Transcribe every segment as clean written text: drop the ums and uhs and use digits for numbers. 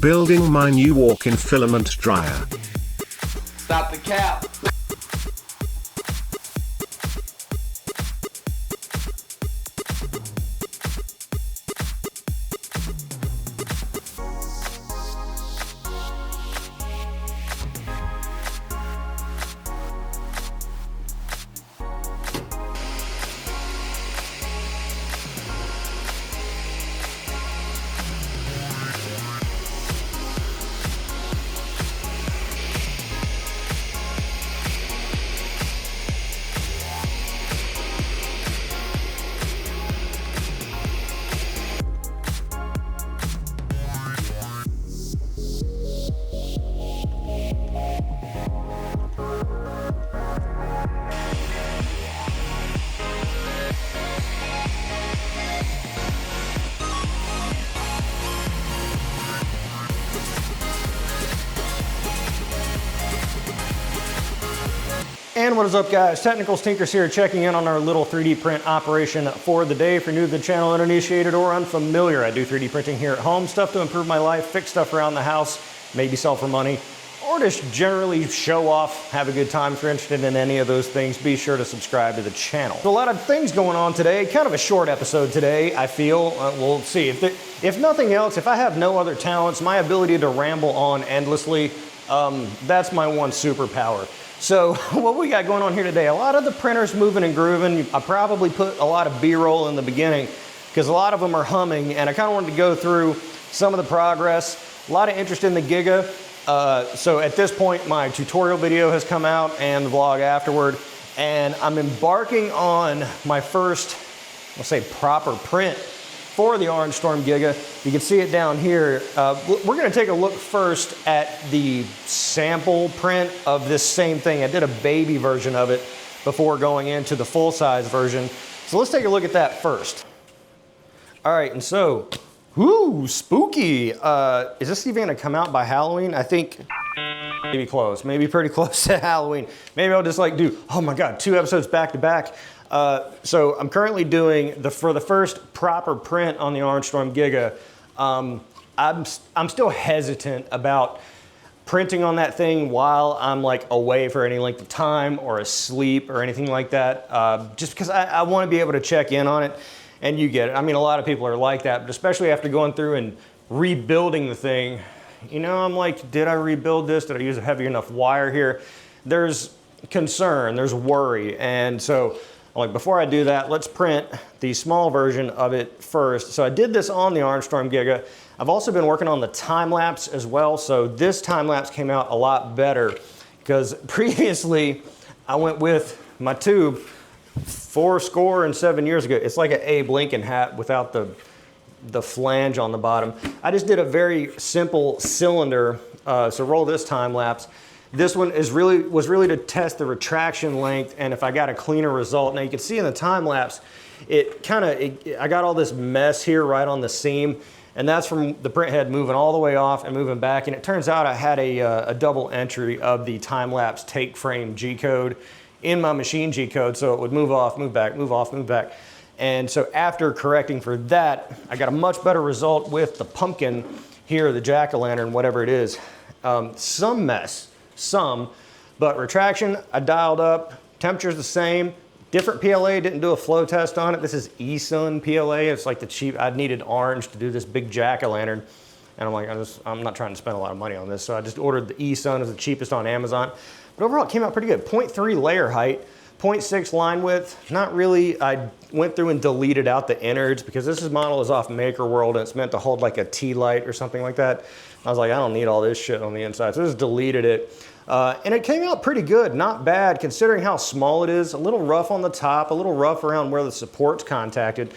building my new walk-in filament dryer. Stop the cap. And what is up, guys? Technical Stinkers here, checking in on our little 3D print operation for the day. If you're new to the channel, uninitiated or unfamiliar, I do 3D printing here at home. Stuff to improve my life, fix stuff around the house, maybe sell for money, or just generally show off, have a good time. If you're interested in any of those things, be sure to subscribe to the channel. So a lot of things going on today, kind of a short episode today, I feel. We'll see. If nothing else, if I have no other talents, my ability to ramble on endlessly, that's my one superpower. So what we got going on here today, a lot of the printers moving and grooving. I probably put a lot of B-roll in the beginning because a lot of them are humming, and I kind of wanted to go through some of the progress. A lot of interest in the Giga. So at this point, my tutorial video has come out and the vlog afterward, and I'm embarking on my first, let's say, proper print for the Bluestorm Giga. You can see it down here. We're gonna take a look first at the sample print of this same thing. I did a baby version of it before going into the full-size version. So let's take a look at that first. All right, and so, whoo, spooky. Is this even gonna come out by Halloween? I think maybe close, maybe pretty close to Halloween. Maybe I'll just like do, oh my God, 2 episodes back to back. So I'm currently doing for the first proper print on the Bluestorm Giga. I'm still hesitant about printing on that thing while I'm like away for any length of time or asleep or anything like that. Just because I want to be able to check in on it, and you get it. I mean, a lot of people are like that, but especially after going through and rebuilding the thing, you know, I'm like, did I rebuild this? Did I use a heavy enough wire here? There's concern, there's worry, and so like, before I do that, let's print the small version of it first. So I did this on the Bluestorm Giga. I've also been working on the time lapse as well. So this time lapse came out a lot better because previously I went with my tube 7 years ago. It's like an Abe Lincoln hat without the flange on the bottom. I just did a very simple cylinder. So roll this time lapse. This one was really to test the retraction length and if I got a cleaner result. Now you can see in the time lapse, I got all this mess here right on the seam, and that's from the print head moving all the way off and moving back. And it turns out I had a double entry of the time lapse take frame G code in my machine G code, so it would move off, move back, move off, move back. And so after correcting for that, I got a much better result with the pumpkin here, the jack-o'-lantern, whatever it is. Some mess. But retraction, I dialed up, temperature's the same, different PLA, didn't do a flow test on it. This is eSun PLA, it's like the cheap, I needed orange to do this big jack-o'-lantern. And I'm like, I'm not trying to spend a lot of money on this, so I just ordered the eSun as the cheapest on Amazon. But overall, it came out pretty good. 0.3 layer height, 0.6 line width, not really. I went through and deleted out the innards because this model is off Maker World and it's meant to hold like a tea light or something like that. I was like, I don't need all this shit on the inside, so I just deleted it. And it came out pretty good, not bad considering how small it is. A little rough on the top, a little rough around where the support's contacted.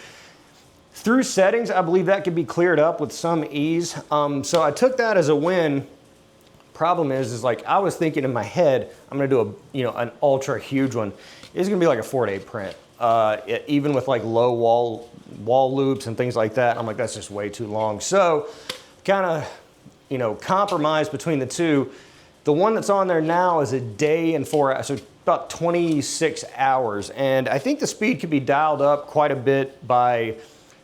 Through settings, I believe that could be cleared up with some ease. So I took that as a win. Problem is like I was thinking in my head, I'm gonna do an ultra huge one. It's gonna be like a 4-day print, even with like low wall loops and things like that. I'm like, that's just way too long. So kind of, compromise between the two. The one that's on there now is a day and 4 hours, so about 26 hours. And I think the speed could be dialed up quite a bit by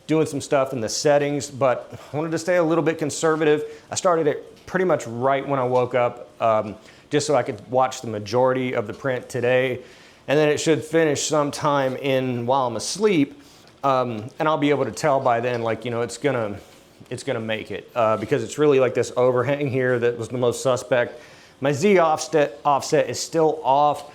doing some stuff in the settings, but I wanted to stay a little bit conservative. I started it pretty much right when I woke up, just so I could watch the majority of the print today. And then it should finish sometime while I'm asleep. And I'll be able to tell by then, like, you know, it's gonna make it, because it's really like this overhang here that was the most suspect. My Z offset is still off.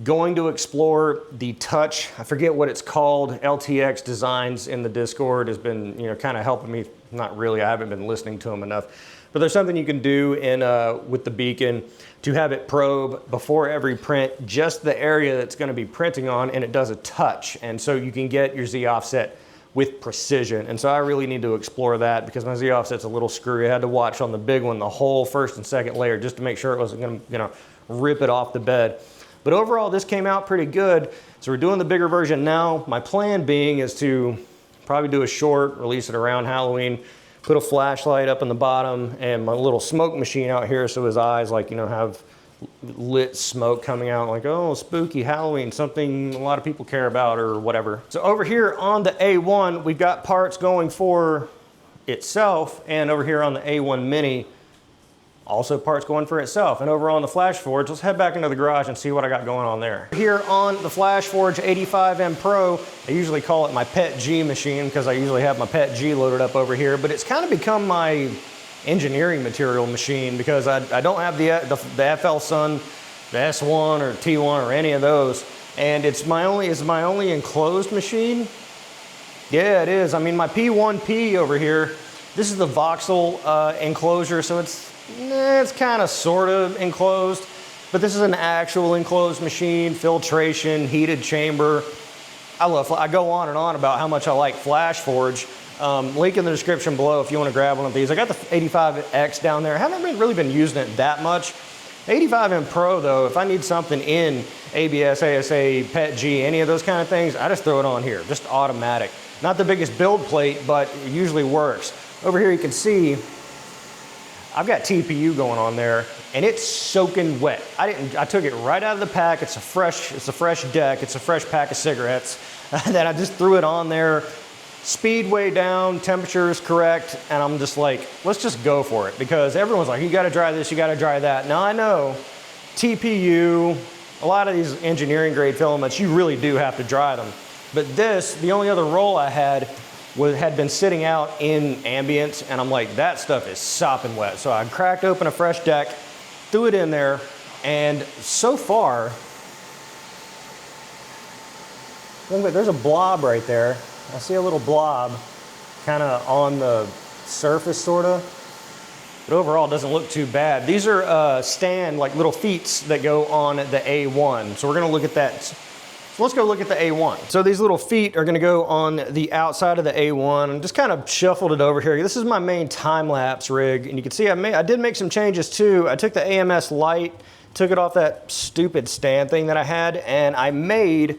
Going to explore the touch, I forget what it's called, LTX Designs in the Discord has been, you know, kind of helping me. Not really, I haven't been listening to them enough. But there's something you can do with the beacon to have it probe before every print just the area that's going to be printing on, and it does a touch. And so you can get your Z offset with precision. And so I really need to explore that because my Z offset's a little screwy. I had to watch on the big one the whole first and second layer just to make sure it wasn't going to, you know, rip it off the bed. But overall, this came out pretty good. So we're doing the bigger version now. My plan being is to probably do a short, release it around Halloween, put a flashlight up in the bottom and my little smoke machine out here so his eyes, like, you know, have lit smoke coming out, like, oh, spooky Halloween, something a lot of people care about or whatever. So over here on the A1, we've got parts going for itself, and over here on the A1 Mini, also parts going for itself. And over on the Flash Forge, let's head back into the garage and see what I got going on there. Here on the Flash Forge 85M Pro, I usually call it my Pet G machine because I usually have my Pet G loaded up over here, but it's kind of become my engineering material machine because I don't have the FL Sun, the S1 or T1 or any of those. And it's my only enclosed machine. Yeah, it is. I mean, my P1P over here, this is the voxel enclosure, so it's kind of sort of enclosed, but this is an actual enclosed machine, filtration, heated chamber. I go on and on about how much I like Flash Forge. Link in the description below if you want to grab one of these. I got the 85X down there. I haven't really been using it that much. 85M Pro though, if I need something in ABS, ASA, PET G, any of those kind of things, I just throw it on here, just automatic. Not the biggest build plate, but it usually works. Over here you can see I've got TPU going on there and it's soaking wet. I took it right out of the pack. It's a fresh deck. It's a fresh pack of cigarettes. Then I just threw it on there. Speed way down, temperature is correct, and I'm just like, let's just go for it because everyone's like, you gotta dry this, you gotta dry that. Now I know TPU, a lot of these engineering grade filaments, you really do have to dry them. But this, the only other roll I had been sitting out in ambience, and I'm like, that stuff is sopping wet. So I cracked open a fresh deck, threw it in there, and so far, look, there's a blob right there. I see a little blob kind of on the surface, sort of. But overall, it doesn't look too bad. These are like little feet that go on the A1. So we're gonna look at that. So let's go look at the A1. So these little feet are gonna go on the outside of the A1. And just kind of shuffled it over here. This is my main time-lapse rig. And you can see I did make some changes too. I took the AMS light, took it off that stupid stand thing that I had, and I made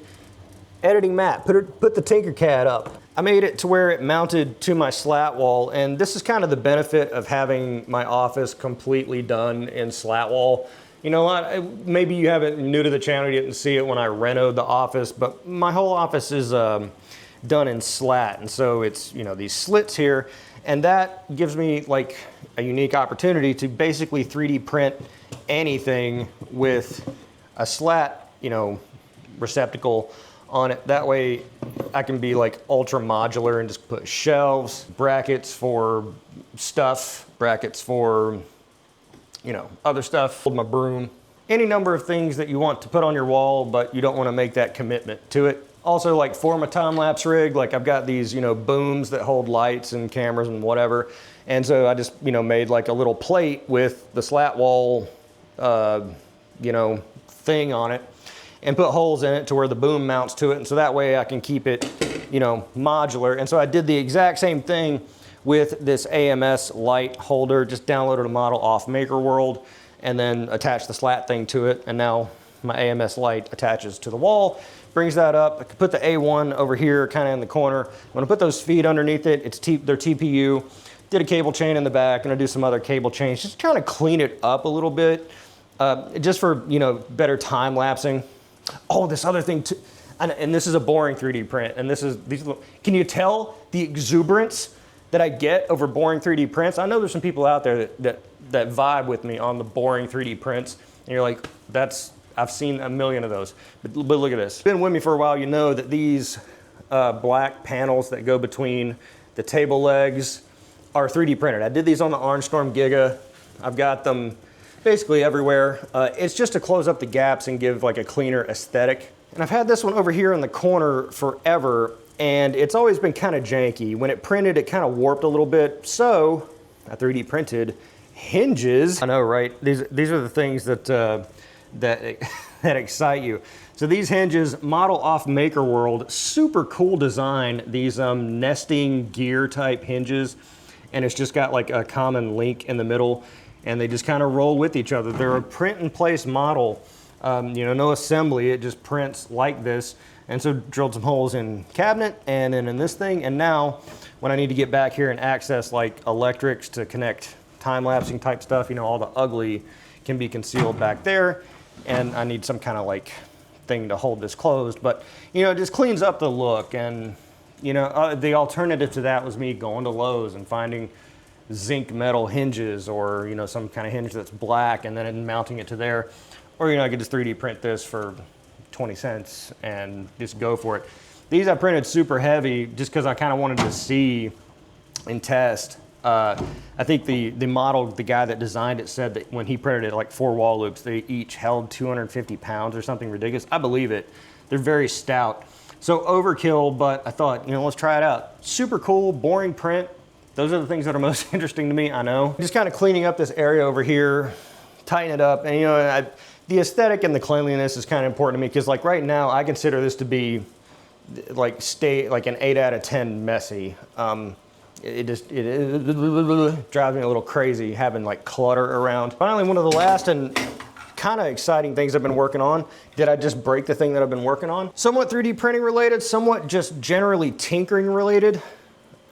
editing mat, put the Tinkercad up. I made it to where it mounted to my slat wall, and this is kind of the benefit of having my office completely done in slat wall. You know, maybe you haven't, new to the channel, you didn't see it when I renoed the office, but my whole office is done in slat, and so it's, you know, these slits here, and that gives me like a unique opportunity to basically 3D print anything with a slat, you know, receptacle on it. That way I can be like ultra modular and just put shelves, brackets for stuff, brackets for, you know, other stuff, hold my broom, any number of things that you want to put on your wall, but you don't want to make that commitment to it. Also, like for my time-lapse rig, like I've got these, you know, booms that hold lights and cameras and whatever. And so I just, you know, made like a little plate with the slat wall, you know, thing on it, and put holes in it to where the boom mounts to it. And so that way I can keep it, you know, modular. And so I did the exact same thing with this AMS light holder, just downloaded a model off MakerWorld and then attached the slat thing to it. And now my AMS light attaches to the wall, brings that up. I could put the A1 over here kind of in the corner. I'm gonna put those feet underneath it. They're TPU. Did a cable chain in the back, gonna do some other cable chains, just trying to clean it up a little bit, just for, you know, better time lapsing. Oh, this other thing too. And this is a boring 3D print, and can you tell the exuberance that I get over boring 3D prints? I know there's some people out there that vibe with me on the boring 3D prints, and you're like, I've seen a million of those, but look at this. Been with me for a while, you know that these black panels that go between the table legs are 3D printed. I did these on the Bluestorm Giga. I've got them basically everywhere. It's just to close up the gaps and give like a cleaner aesthetic. And I've had this one over here in the corner forever, and it's always been kind of janky. When it printed, it kind of warped a little bit. So I 3D printed hinges. I know, right? These are the things that excite you. So these hinges, model off Maker World, super cool design. These nesting gear type hinges, and it's just got like a common link in the middle, and they just kind of roll with each other. They're a print in place model. You know, no assembly, it just prints like this. And so drilled some holes in cabinet and then in this thing. And now when I need to get back here and access like electrics to connect time-lapsing type stuff, you know, all the ugly can be concealed back there. And I need some kind of like thing to hold this closed. But, you know, it just cleans up the look. And, you know, the alternative to that was me going to Lowe's and finding zinc metal hinges, or, you know, some kind of hinge that's black and then mounting it to there. Or, you know, I could just 3D print this for 20 cents and just go for it. These I printed super heavy just because I kind of wanted to see and test. I think the model, the guy that designed it, said that when he printed it, like 4 wall loops, they each held 250 pounds or something ridiculous. I believe it. They're very stout. So overkill, but I thought, you know, let's try it out. Super cool, boring print. Those are the things that are most interesting to me, I know. Just kind of cleaning up this area over here, tighten it up, and you know, the aesthetic and the cleanliness is kind of important to me, because like right now I consider this to be like an 8 out of 10 messy. It drives me a little crazy having like clutter around. Finally, one of the last and kind of exciting things I've been working on. Did I just break the thing that I've been working on? Somewhat 3D printing related, somewhat just generally tinkering related.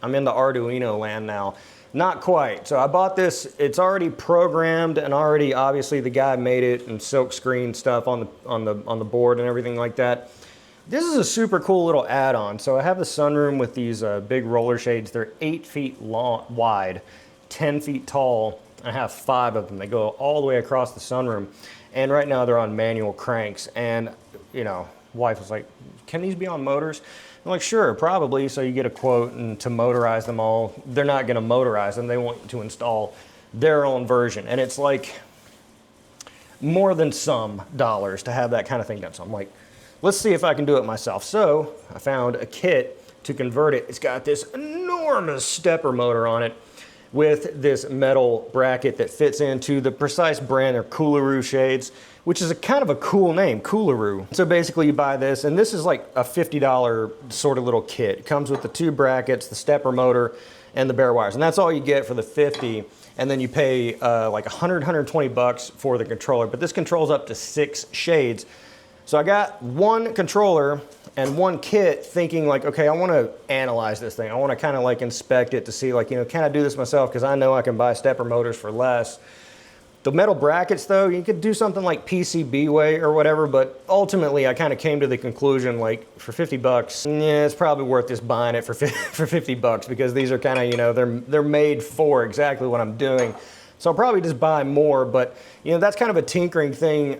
I'm into Arduino land now. Not quite. So I bought this, it's already programmed and already, obviously the guy made it and silk screen stuff on the board and everything like that. This is a super cool little add-on. So I have the sunroom with these big roller shades. They're 8 feet long, wide, 10 feet tall. I have 5 of them. They go all the way across the sunroom. And right now they're on manual cranks. And, you know, wife was like, can these be on motors? I'm like, sure, probably. So you get a quote and to motorize them all. They're not gonna motorize them. They want to install their own version. And it's like more than some dollars to have that kind of thing done. So I'm like, let's see if I can do it myself. So I found a kit to convert it. It's got this enormous stepper motor on it with this metal bracket that fits into the precise brand. They're Coolaroo shades, which is a kind of a cool name, Coolaroo. So basically you buy this, and this is like a $50 sort of little kit. It comes with the 2 brackets, the stepper motor, and the bare wires. And that's all you get for the 50. And then you pay like 120 bucks for the controller. But this controls up to 6 shades. So I got 1 controller and 1 kit, thinking like, okay, I want to analyze this thing. I want to kind of like inspect it to see like, you know, can I do this myself? Because I know I can buy stepper motors for less. The metal brackets though, you could do something like PCB way or whatever, but ultimately I kind of came to the conclusion like for 50 bucks, yeah, it's probably worth just buying it for 50 bucks, because these are kind of, you know, they're made for exactly what I'm doing. So I'll probably just buy more, but you know, that's kind of a tinkering thing.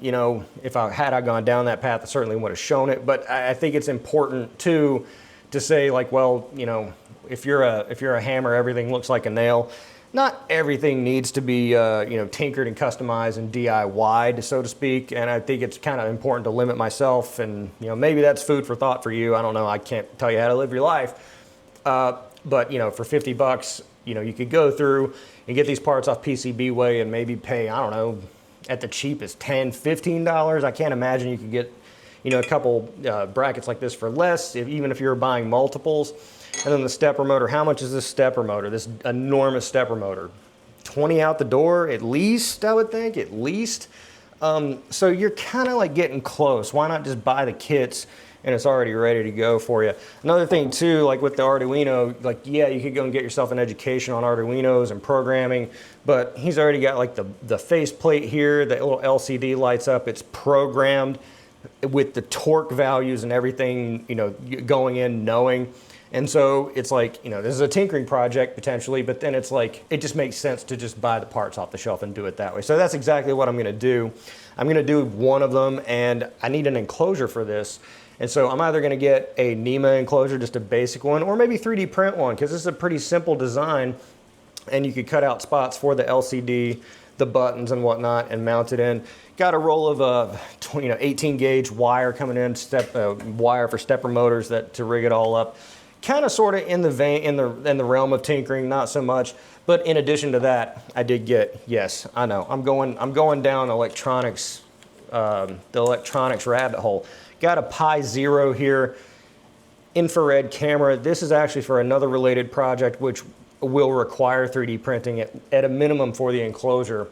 You know, if I gone down that path, I certainly would have shown it. But I think it's important too to say like, well, you know, if you're a hammer, everything looks like a nail. Not everything needs to be you know, tinkered and customized and DIY'd, so to speak. And I think it's kind of important to limit myself. And you know, maybe that's food for thought for you. I don't know. I can't tell you how to live your life. But you know, for 50 bucks, you know, you could go through and get these parts off PCBWay and maybe pay, I don't know, at the cheapest $10, $15. I can't imagine you could get, you know, a couple brackets like this for less, even if you're buying multiples. And then the stepper motor, how much is this stepper motor, this enormous stepper motor? 20 out the door at least, I would think, at least. So you're kind of like getting close. Why not just buy the kits and it's already ready to go for you? Another thing too, like with the Arduino, like yeah, you could go and get yourself an education on Arduinos and programming, but he's already got like the face plate here, the little LCD lights up, it's programmed. with the torque values and everything, you know, going in knowing. And so it's like, you know, this is a tinkering project potentially, but then it's like, it just makes sense to just buy the parts off the shelf and do it that way. So that's exactly what I'm gonna do. I'm gonna do one of them, and I need an enclosure for this. And so I'm either gonna get a NEMA enclosure, just a basic one, or maybe 3D print one, because this is a pretty simple design, and you could cut out spots for the LCD, the buttons and whatnot, and mount it in. Got a roll of 18 gauge wire coming in, wire for stepper motors to rig it all up. Kind of sort of in the vein, in the realm of tinkering, not so much. But in addition to that, I did get, yes, I know, I'm going down electronics, the electronics rabbit hole. Got a Pi Zero here, infrared camera. This is actually for another related project, which will require 3D printing at a minimum for the enclosure,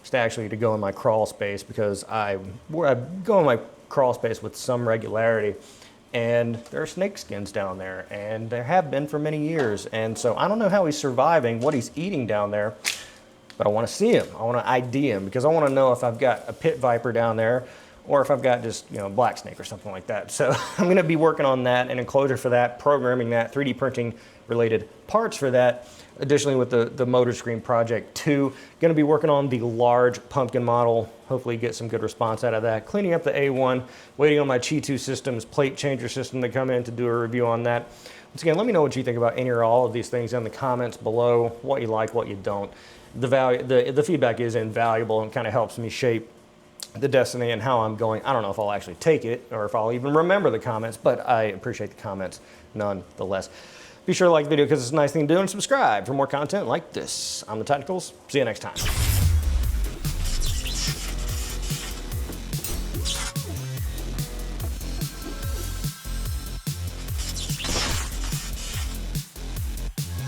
just actually to go in my crawl space, because I go in my crawl space with some regularity. And there are snake skins down there, and there have been for many years. And so I don't know how he's surviving, what he's eating down there, but I want to see him. I want to ID him, because I want to know if I've got a pit viper down there, or if I've got just, you know, black snake or something like that. So I'm going to be working on that, an enclosure for that, programming that, 3D printing related parts for that. Additionally, with the motor screen project 2, going to be working on the large pumpkin model. Hopefully get some good response out of that. Cleaning up the A1, waiting on my Qi 2 Systems plate changer system to come in to do a review on that. Once again, let me know what you think about any or all of these things in the comments below, what you like, what you don't. The feedback is invaluable and kind of helps me shape the destiny and how I'm going. I don't know if I'll actually take it or if I'll even remember the comments, but I appreciate the comments nonetheless. Be sure to like the video because it's a nice thing to do, and subscribe for more content like this. I'm the Technicals. See you next time.